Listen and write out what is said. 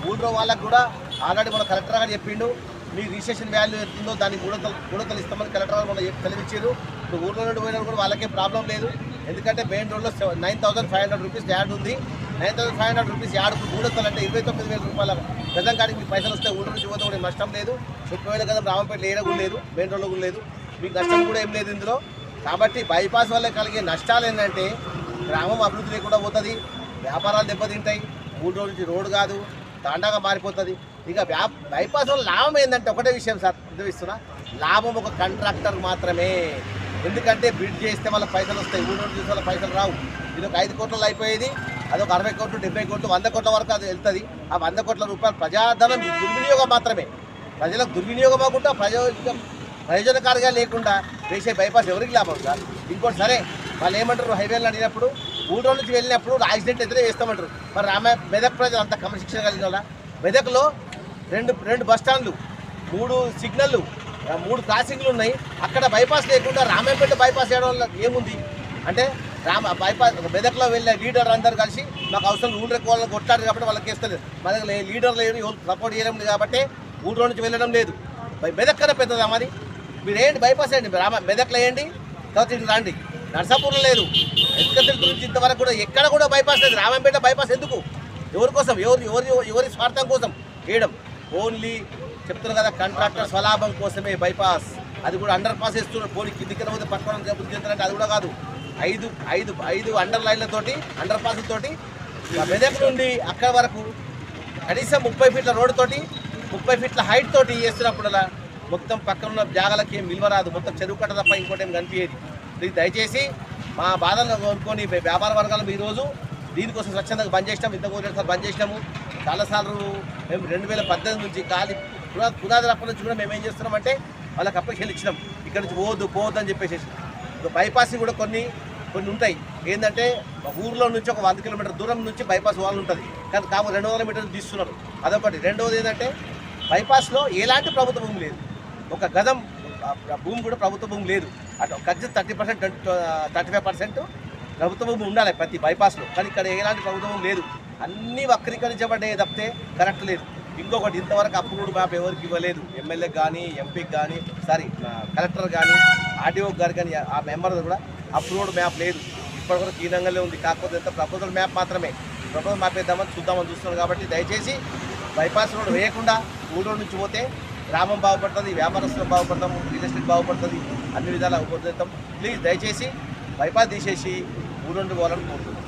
ఊళ్ళో వాళ్ళకు కూడా ఆల్రెడీ మన కలెక్టర్ గారు చెప్పిండు, మీ రిజిస్ట్రేషన్ వాల్యూ ఎంతుందో దానికి కూడతలు ఇస్తామని కలెక్టర్ గారు మనం తెలిపించారు. ఇప్పుడు ఊళ్ళో నుండి పోయినా కూడా వాళ్ళకే ప్రాబ్లం లేదు. ఎందుకంటే మెయిన్ రోడ్లో 9,500 రూపీస్ యాడ్ ఉంది. 9,500 రూపీస్ యాడ్ కూడతలు అంటే 29,000 రూపాయల గజం కాడికి మీకు పైసలు వస్తే ఊళ్ళో నుంచి పోతే కూడా నష్టం లేదు. 30,000 గజం రామంపేట ఏడా కూడా లేదు, మెయిన్ రోడ్లో కూడా లేదు, మీకు నష్టం కూడా ఏం లేదు ఇందులో. కాబట్టి బైపాస్ వల్ల కలిగే నష్టాలు ఏంటంటే గ్రామం అభివృద్ధి లేకుండా పోతుంది, వ్యాపారాలు దెబ్బతింటాయి, 3 రోజుల నుంచి రోడ్డు కాదు తాండాగా మారిపోతుంది. ఇక బైపాస్ వల్ల లాభం ఏంటంటే ఒకటే విషయం సార్ ఉద్దేశిస్తున్నా, లాభం ఒక కాంట్రాక్టర్ మాత్రమే. ఎందుకంటే బిడ్ చేస్తే వాళ్ళ పైసలు వస్తాయి, 3 రోజులు చూసే వాళ్ళ పైసలు రావు. ఇది ఒక 5 కోట్లలో అయిపోయేది, అదొక 60 కోట్లు 70 కోట్లు 100 కోట్ల వరకు అది వెళ్తుంది. ఆ 100 కోట్ల రూపాయలు ప్రజాధనం దుర్వినియోగం మాత్రమే, ప్రజలకు దుర్వినియోగం అవ్వకుండా ప్రయోజనకారిగా లేకుండా వేసే బైపాస్ ఎవరికి లాభం సార్? ఇంకోటి సరే వాళ్ళు ఏమంటారు, హైవేలు అడిగినప్పుడు 3 రోజుల నుంచి వెళ్ళినప్పుడు యాక్సిడెంట్ అయితే వేస్తామంటారు. మరి మెదక్ ప్రజలు అంత క్రమశిక్షణ కలిగిన వాళ్ళ? మెదక్లో రెండు బస్ స్టాండ్లు, 3 సిగ్నళ్ళు, 3 క్రాసింగ్లు ఉన్నాయి. అక్కడ బైపాస్ లేకుండా రామాయపేట బైపాస్ చేయడం వల్ల ఏముంది అంటే, బైపాస్ మెదక్లో వెళ్ళే లీడర్ అందరూ కలిసి మాకు అవసరం ఊళ్ళో ఎక్కువ వాళ్ళని కొట్టారు కాబట్టి వాళ్ళకి వేస్తలేదు. మనకి లీడర్ లేదు, సపోర్ట్ చేయడం లేదు కాబట్టి 3 రోజుల నుంచి వెళ్ళడం లేదు. మెదక్ కన్నా పెద్దదా మరి? మీరు ఏంటి బైపాస్ వేయండి, మెదక్లో వేయండి, తర్వాత ఇంటికి రండి. నర్సాపూర్లో లేదు, ఎక్కడి గురించి ఇంతవరకు కూడా ఎక్కడ కూడా బైపాస్ లేదు. రామాయపేట బైపాస్ ఎందుకు? ఎవరి కోసం? ఎవరి స్వార్థం కోసం వేయడం? ఓన్లీ చెప్తున్నారు కదా, కాంట్రాక్టర్ స్వలాభం కోసమే బైపాస్. అది కూడా అండర్ పాస్ వేస్తున్నారు. పోనీ కిందికి పోతే పట్టుకోవడం చెప్తుందంటే అది కూడా కాదు. 5 అండర్ లైన్లతోటి, అండర్ పాస్లతోటి మెదక్ నుండి అక్కడ వరకు కనీసం 30 ఫీట్ల రోడ్డుతోటి, 30 ఫీట్ల హైట్ తోటి చేస్తున్నప్పుడల్లా మొత్తం పక్కన ఉన్న జాగాలకి ఏం విలువ రాదు, మొత్తం చెరువు కట్ట తప్ప ఇంకోటి ఏం కనిపించేది. ఇది దయచేసి మా బాధలను కోరుకొని వ్యాపార వర్గాలు ఈరోజు దీనికోసం స్వచ్ఛందంగా బంద్ చేసినాము. ఇంతకు బంద్ చేసినాము చాలాసార్లు. మేము 2018 నుంచి పునాది అప్పటి నుంచి కూడా మేము ఏం చేస్తున్నామంటే వాళ్ళకి అప్లికేషన్ ఇచ్చినాం, ఇక్కడ నుంచి పోవద్దు అని చెప్పేసి. బైపాస్ కూడా కొన్ని ఉంటాయి. ఏంటంటే ఊర్లో నుంచి ఒక 100 కిలోమీటర్ దూరం నుంచి బైపాస్ వాళ్ళు ఉంటుంది, కానీ 200 మీటర్లు తీస్తున్నారు. అదొకటి. రెండవది ఏంటంటే బైపాస్లో ఎలాంటి ప్రభుత్వ భూమి లేదు, ఒక గజం భూమి కూడా ప్రభుత్వ భూమి లేదు. అటు ఖచ్చితంగా 30% 35% ప్రభుత్వ భూమి ఉండాలి ప్రతి బైపాస్లో, కానీ ఇక్కడ ఎలాంటి ప్రభుత్వ భూమి లేదు. అన్నీ వక్రీకరించబడ్డాయి తప్పితే కరెక్ట్ లేదు. ఇంకొకటి, ఇంతవరకు అప్రూవ్డ్ మ్యాప్ ఎవరికి ఇవ్వలేదు. ఎమ్మెల్యేకి కానీ, ఎంపీకి కానీ, కలెక్టర్ కానీ, ఆర్డీఓ గారు కానీ, ఆ మెంబర్ కూడా అప్రూవ్డ్ మ్యాప్ లేదు. ఇప్పటివరకు హీనంగానే ఉంది. కాకపోతే ఎంత ప్రపోజల్ మ్యాప్ మాత్రమే. ప్రపోజల్ మ్యాప్ వేద్దామని చూస్తున్నాం. కాబట్టి దయచేసి బైపాస్ రోడ్ వేయకుండా ఊళ్ళో నుంచి పోతే గ్రామం బాగుపడుతుంది, వ్యాపారస్తులు బాగుపడతాం, రియల్ ఎస్టేట్ బాగుపడుతుంది, అన్ని విధాలా ఉపయోగిస్తాం. ప్లీజ్ దయచేసి బైపాస్ తీసేసి ఊళ్ళో పోవాలని కోరుతున్నాం.